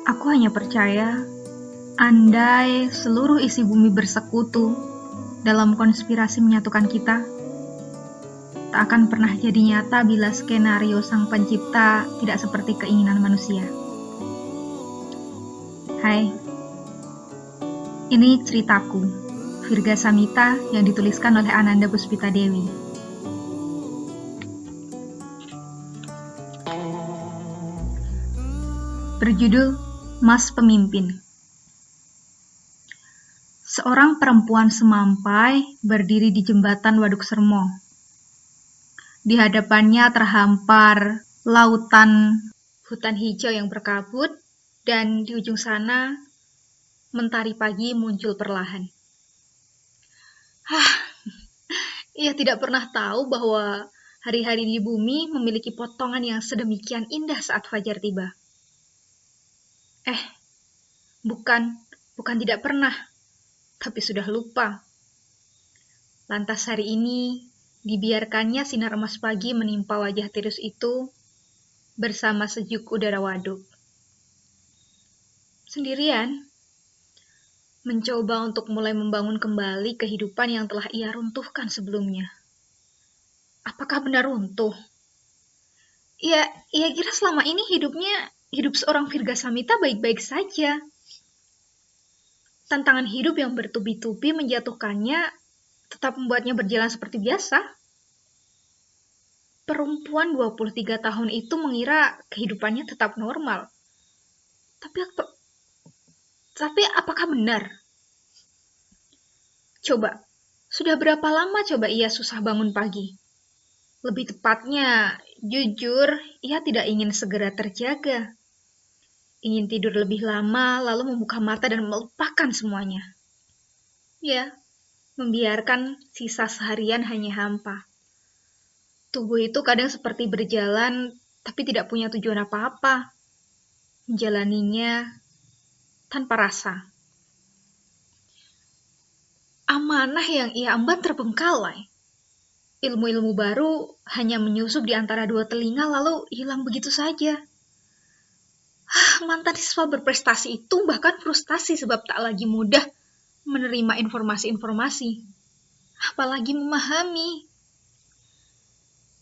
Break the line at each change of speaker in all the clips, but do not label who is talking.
Aku hanya percaya, andai seluruh isi bumi bersekutu dalam konspirasi menyatukan kita, tak akan pernah jadi nyata bila skenario sang pencipta tidak seperti keinginan manusia. Hai, ini ceritaku, Virga Samita yang dituliskan oleh Ananda Puspita Dewi. Berjudul Mas Pemimpin. Seorang perempuan semampai berdiri di jembatan Waduk Sermo. Di hadapannya terhampar lautan hutan hijau yang berkabut, dan di ujung sana mentari pagi muncul perlahan. Ia tidak pernah tahu bahwa hari-hari di bumi memiliki potongan yang sedemikian indah saat fajar tiba. Bukan tidak pernah, tapi sudah lupa. Lantas hari ini, dibiarkannya sinar emas pagi menimpa wajah tirus itu bersama sejuk udara waduk. Sendirian, mencoba untuk mulai membangun kembali kehidupan yang telah ia runtuhkan sebelumnya. Apakah benar runtuh? Ia kira selama ini hidup seorang Virga Samita baik-baik saja. Tantangan hidup yang bertubi-tubi menjatuhkannya tetap membuatnya berjalan seperti biasa. Perempuan 23 tahun itu mengira kehidupannya tetap normal. Tapi apakah benar? Coba, sudah berapa lama ia susah bangun pagi? Lebih tepatnya, jujur, ia tidak ingin segera terjaga. Ingin tidur lebih lama, lalu membuka mata dan melupakan semuanya. Ya, membiarkan sisa seharian hanya hampa. Tubuh itu kadang seperti berjalan, tapi tidak punya tujuan apa-apa. Menjalaninya tanpa rasa. Amanah yang ia emban terbengkalai. Ilmu-ilmu baru hanya menyusup di antara dua telinga lalu hilang begitu saja. Mantan siswa berprestasi itu bahkan frustasi sebab tak lagi mudah menerima informasi-informasi, apalagi memahami.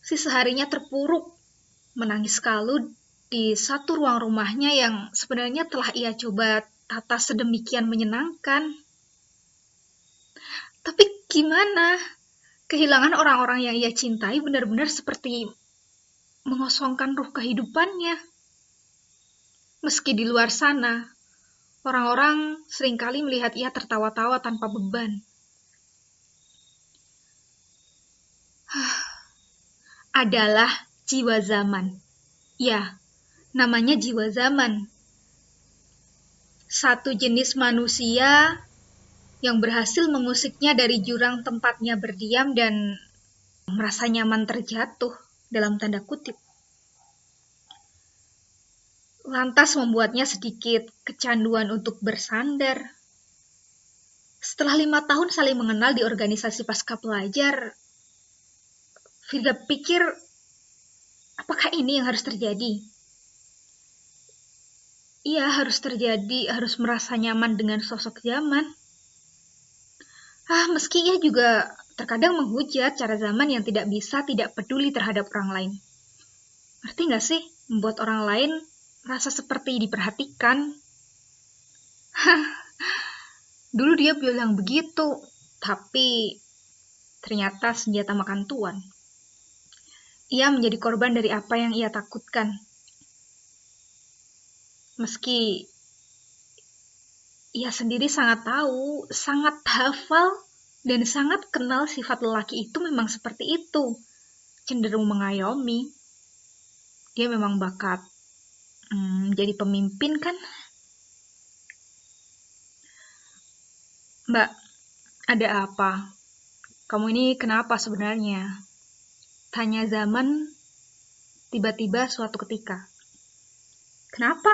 Seharinya terpuruk, menangis kalut di satu ruang rumahnya yang sebenarnya telah ia coba tata sedemikian menyenangkan. Tapi gimana? Kehilangan orang-orang yang ia cintai benar-benar seperti mengosongkan ruh kehidupannya. Meski di luar sana, orang-orang seringkali melihat ia tertawa-tawa tanpa beban. Adalah jiwa zaman. Ya, namanya jiwa zaman. Satu jenis manusia yang berhasil mengusiknya dari jurang tempatnya berdiam dan merasa nyaman terjatuh dalam tanda kutip. Lantas membuatnya sedikit kecanduan untuk bersandar. Setelah 5 tahun saling mengenal di organisasi pasca pelajar, Virga pikir, apakah ini yang harus terjadi? Ia harus terjadi, harus merasa nyaman dengan sosok zaman. Meski ia juga terkadang menghujat cara zaman yang tidak peduli terhadap orang lain. Ngerti gak sih? Membuat orang lain rasa seperti diperhatikan. Dulu dia bilang begitu, tapi ternyata senjata makan tuan. Ia menjadi korban dari apa yang ia takutkan. Meski ia sendiri sangat tahu, sangat hafal, dan sangat kenal sifat lelaki itu memang seperti itu. Cenderung mengayomi. Dia memang bakat jadi pemimpin kan? Mbak, ada apa? Kamu ini kenapa sebenarnya? Tanya zaman tiba-tiba suatu ketika. Kenapa?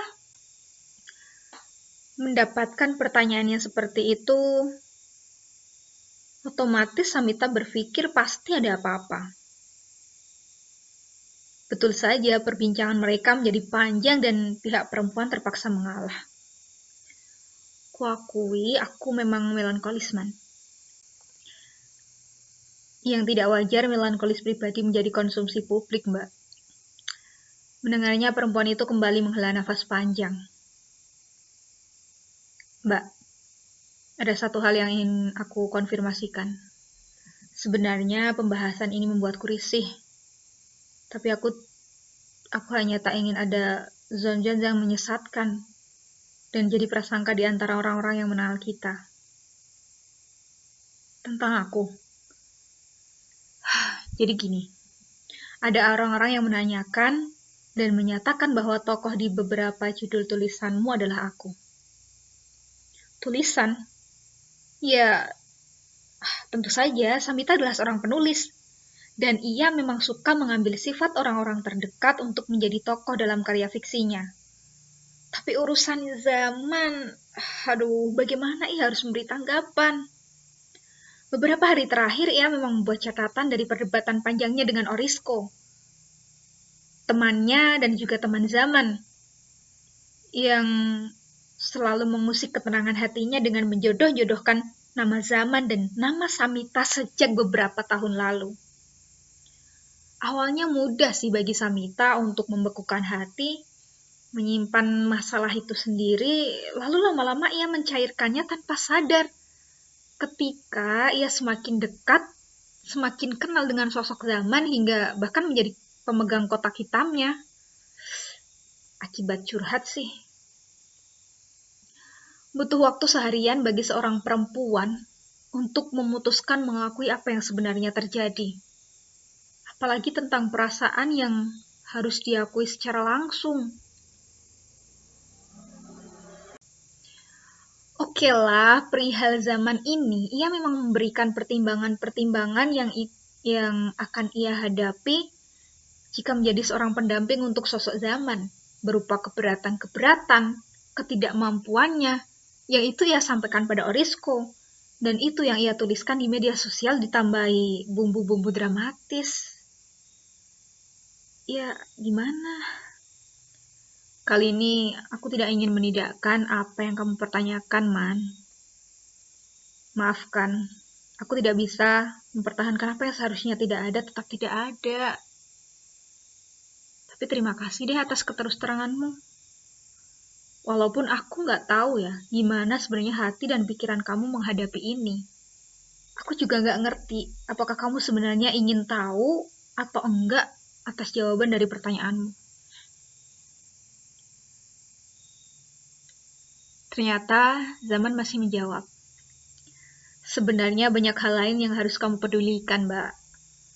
Mendapatkan pertanyaan yang seperti itu, otomatis Samita berpikir pasti ada apa-apa. Betul saja, perbincangan mereka menjadi panjang dan pihak perempuan terpaksa mengalah. Kuakui, aku memang melankolis, Man. Yang tidak wajar melankolis pribadi menjadi konsumsi publik, Mbak. Mendengarnya perempuan itu kembali menghela nafas panjang. Mbak, ada satu hal yang ingin aku konfirmasikan. Sebenarnya pembahasan ini membuatku risih. Tapi aku hanya tak ingin ada zon-zon yang menyesatkan dan jadi prasangka di antara orang-orang yang mengenal kita. Tentang aku. Jadi gini, ada orang-orang yang menanyakan dan menyatakan bahwa tokoh di beberapa judul tulisanmu adalah aku. Tulisan? Ya, tentu saja Samita adalah seorang penulis. Dan ia memang suka mengambil sifat orang-orang terdekat untuk menjadi tokoh dalam karya fiksinya. Tapi urusan zaman, bagaimana ia harus memberi tanggapan? Beberapa hari terakhir ia memang membuat catatan dari perdebatan panjangnya dengan Orisco, temannya dan juga teman zaman, yang selalu mengusik ketenangan hatinya dengan menjodoh-jodohkan nama zaman dan nama Samita sejak beberapa tahun lalu. Awalnya mudah sih bagi Samita untuk membekukan hati, menyimpan masalah itu sendiri, lalu lama-lama ia mencairkannya tanpa sadar. Ketika ia semakin dekat, semakin kenal dengan sosok zaman hingga bahkan menjadi pemegang kotak hitamnya. Akibat curhat sih. Butuh waktu seharian bagi seorang perempuan untuk memutuskan mengakui apa yang sebenarnya terjadi. Apalagi tentang perasaan yang harus diakui secara langsung. Oke lah, perihal zaman ini, ia memang memberikan pertimbangan-pertimbangan yang akan ia hadapi jika menjadi seorang pendamping untuk sosok zaman, berupa keberatan-keberatan, ketidakmampuannya, yang itu ia sampaikan pada Orisco, dan itu yang ia tuliskan di media sosial ditambahi bumbu-bumbu dramatis. Ya, gimana? Kali ini aku tidak ingin menidakkan apa yang kamu pertanyakan, Man. Maafkan, aku tidak bisa mempertahankan apa yang seharusnya tidak ada tetap tidak ada. Tapi terima kasih deh atas keterus-teranganmu. Walaupun aku nggak tahu ya, gimana sebenarnya hati dan pikiran kamu menghadapi ini. Aku juga nggak ngerti, apakah kamu sebenarnya ingin tahu atau enggak atas jawaban dari pertanyaanmu. Ternyata zaman masih menjawab. Sebenarnya banyak hal lain yang harus kamu pedulikan, Mbak.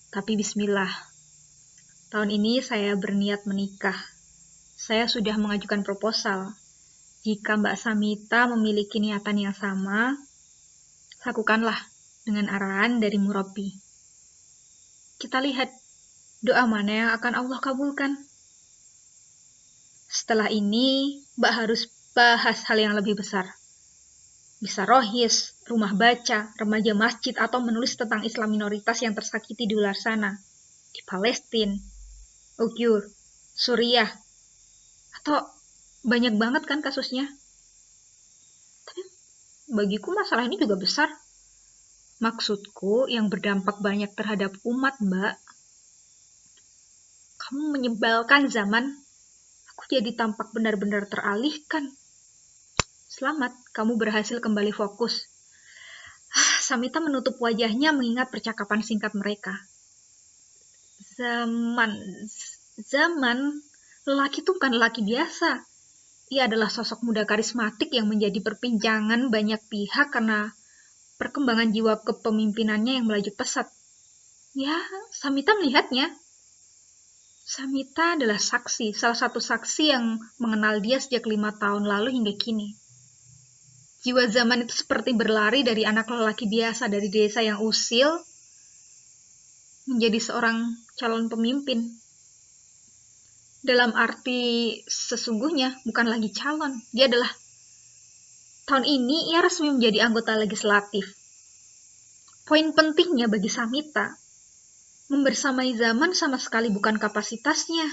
Tapi bismillah. Tahun ini saya berniat menikah. Saya sudah mengajukan proposal. Jika Mbak Samita memiliki niatan yang sama, lakukanlah dengan arahan dari Murabi. Kita lihat doa mana yang akan Allah kabulkan. Setelah ini, Mbak harus bahas hal yang lebih besar. Bisa rohis, rumah baca, remaja masjid, atau menulis tentang Islam minoritas yang tersakiti di luar sana. Di Palestina, Uyghur, Suriah, atau banyak banget kan kasusnya. Tapi bagiku masalah ini juga besar. Maksudku yang berdampak banyak terhadap umat, Mbak. Kamu menyebalkan zaman. Aku jadi tampak benar-benar teralihkan. Selamat, kamu berhasil kembali fokus. Samita menutup wajahnya mengingat percakapan singkat mereka. Zaman, lelaki itu bukan lelaki biasa. Ia adalah sosok muda karismatik yang menjadi perbincangan banyak pihak karena perkembangan jiwa kepemimpinannya yang melaju pesat. Ya, Samita melihatnya. Samita adalah saksi, salah satu saksi yang mengenal dia sejak 5 tahun lalu hingga kini. Jiwa zaman itu seperti berlari dari anak lelaki biasa dari desa yang usil menjadi seorang calon pemimpin. Dalam arti sesungguhnya bukan lagi calon, dia adalah tahun ini ia resmi menjadi anggota legislatif. Poin pentingnya bagi Samita, Membersamai zaman sama sekali bukan kapasitasnya.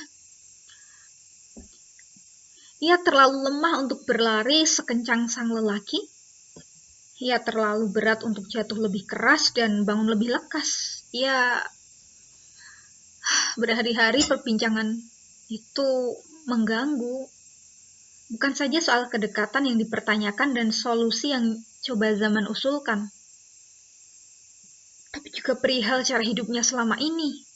Ia terlalu lemah untuk berlari sekencang sang lelaki. Ia terlalu berat untuk jatuh lebih keras dan bangun lebih lekas. Ia berhari-hari perbincangan itu mengganggu. Bukan saja soal kedekatan yang dipertanyakan dan solusi yang coba zaman usulkan, tapi juga perihal cara hidupnya selama ini.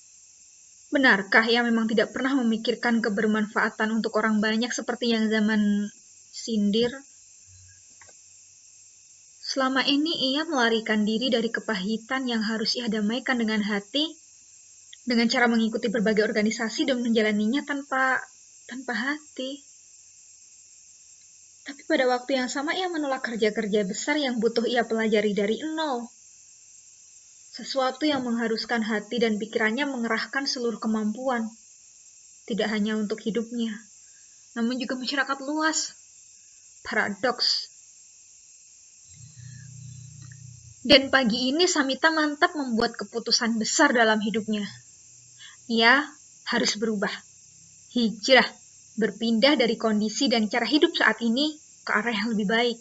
Benarkah ia memang tidak pernah memikirkan kebermanfaatan untuk orang banyak seperti yang zaman sindir? Selama ini ia melarikan diri dari kepahitan yang harus ia damaikan dengan hati, dengan cara mengikuti berbagai organisasi dan menjalaninya tanpa hati. Tapi pada waktu yang sama ia menolak kerja-kerja besar yang butuh ia pelajari dari nol. Sesuatu yang mengharuskan hati dan pikirannya mengerahkan seluruh kemampuan. Tidak hanya untuk hidupnya, namun juga masyarakat luas. Paradoks. Dan pagi ini Samita mantap membuat keputusan besar dalam hidupnya. Ia harus berubah. Hijrah, berpindah dari kondisi dan cara hidup saat ini ke arah yang lebih baik.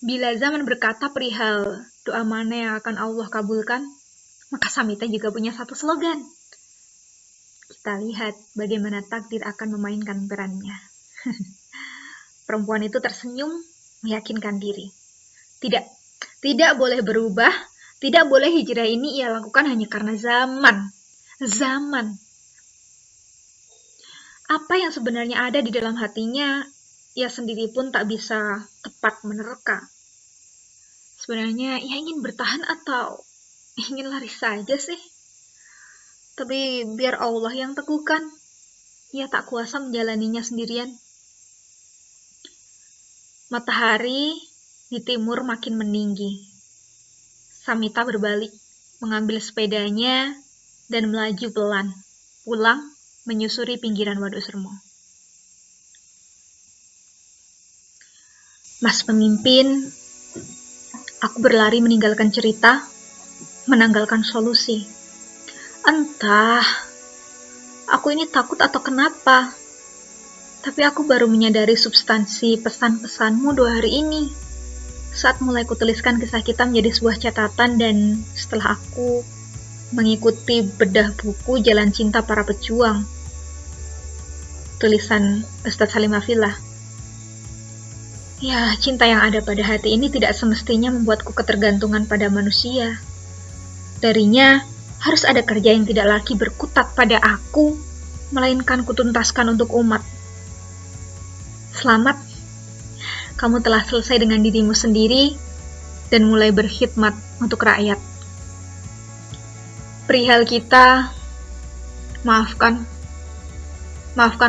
Bila zaman berkata perihal doa mana yang akan Allah kabulkan, maka Samita juga punya satu slogan. Kita lihat bagaimana takdir akan memainkan perannya. Perempuan itu tersenyum, meyakinkan diri. Tidak boleh berubah, tidak boleh hijrah ini ia lakukan hanya karena zaman. Apa yang sebenarnya ada di dalam hatinya, ia sendiri pun tak bisa tepat menerka. Sebenarnya ia ingin bertahan atau ingin lari saja sih? Tapi biar Allah yang teguhkan, ia tak kuasa menjalaninya sendirian. Matahari di timur makin meninggi. Samita berbalik, mengambil sepedanya, dan melaju pelan, pulang menyusuri pinggiran Waduk Sermo. Mas pemimpin, aku berlari meninggalkan cerita, menanggalkan solusi. Entah, aku ini takut atau kenapa, tapi aku baru menyadari substansi pesan-pesanmu 2 hari ini. Saat mulai kutuliskan kisah kita menjadi sebuah catatan dan setelah aku mengikuti bedah buku Jalan Cinta Para Pejuang, tulisan Ustadz Salim Afillah. Ya, cinta yang ada pada hati ini tidak semestinya membuatku ketergantungan pada manusia. Darinya, harus ada kerja yang tidak lagi berkutat pada aku, melainkan kutuntaskan untuk umat. Selamat, kamu telah selesai dengan dirimu sendiri dan mulai berkhidmat untuk rakyat. Perihal kita, maafkan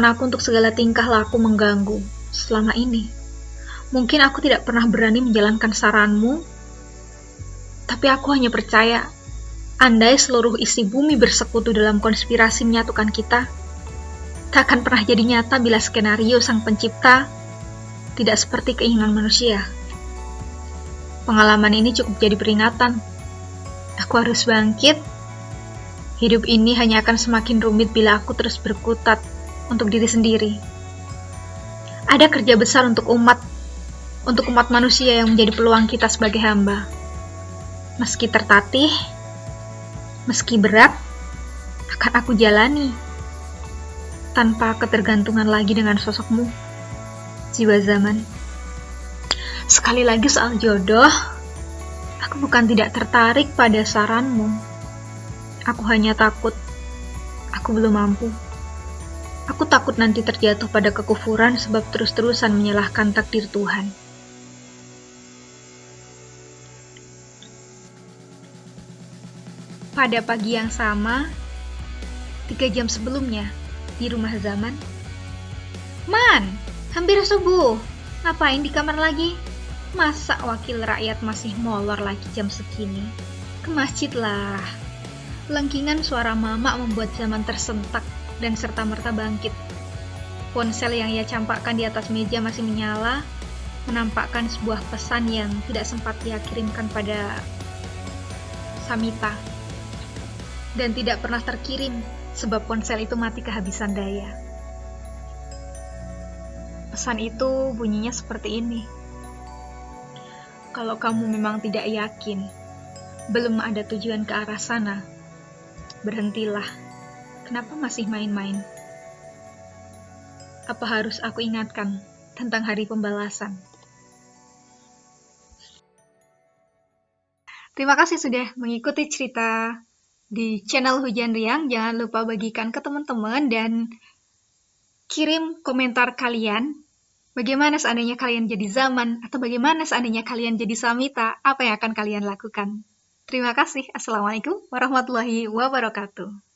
aku untuk segala tingkah laku mengganggu selama ini. Mungkin aku tidak pernah berani menjalankan saranmu, tapi aku hanya percaya, andai seluruh isi bumi bersekutu dalam konspirasi menyatukan kita, tak akan pernah jadi nyata bila skenario sang pencipta tidak seperti keinginan manusia. Pengalaman ini cukup jadi peringatan. Aku harus bangkit. Hidup ini hanya akan semakin rumit bila aku terus berkutat untuk diri sendiri. Ada kerja besar untuk umat manusia yang menjadi peluang kita sebagai hamba. Meski tertatih, meski berat, akan aku jalani tanpa ketergantungan lagi dengan sosokmu, jiwa zaman. Sekali lagi soal jodoh, aku bukan tidak tertarik pada saranmu. Aku hanya takut, aku belum mampu. Aku takut nanti terjatuh pada kekufuran sebab terus-terusan menyalahkan takdir Tuhan. Pada pagi yang sama, 3 jam sebelumnya, di rumah zaman. Man, hampir subuh. Ngapain di kamar lagi? Masa wakil rakyat masih molor lagi jam segini? Ke masjid lah. Lengkingan suara mama membuat zaman tersentak dan serta-merta bangkit. Ponsel yang ia campakkan di atas meja masih menyala, menampakkan sebuah pesan yang tidak sempat ia kirimkan pada Samita. Dan tidak pernah terkirim, sebab ponsel itu mati kehabisan daya. Pesan itu bunyinya seperti ini. Kalau kamu memang tidak yakin, belum ada tujuan ke arah sana, berhentilah. Kenapa masih main-main? Apa harus aku ingatkan tentang hari pembalasan? Terima kasih sudah mengikuti cerita di channel Hujan Riang. Jangan lupa bagikan ke teman-teman dan kirim komentar kalian. Bagaimana seandainya kalian jadi Zaman? Atau bagaimana seandainya kalian jadi Samita? Apa yang akan kalian lakukan? Terima kasih. Assalamualaikum warahmatullahi wabarakatuh.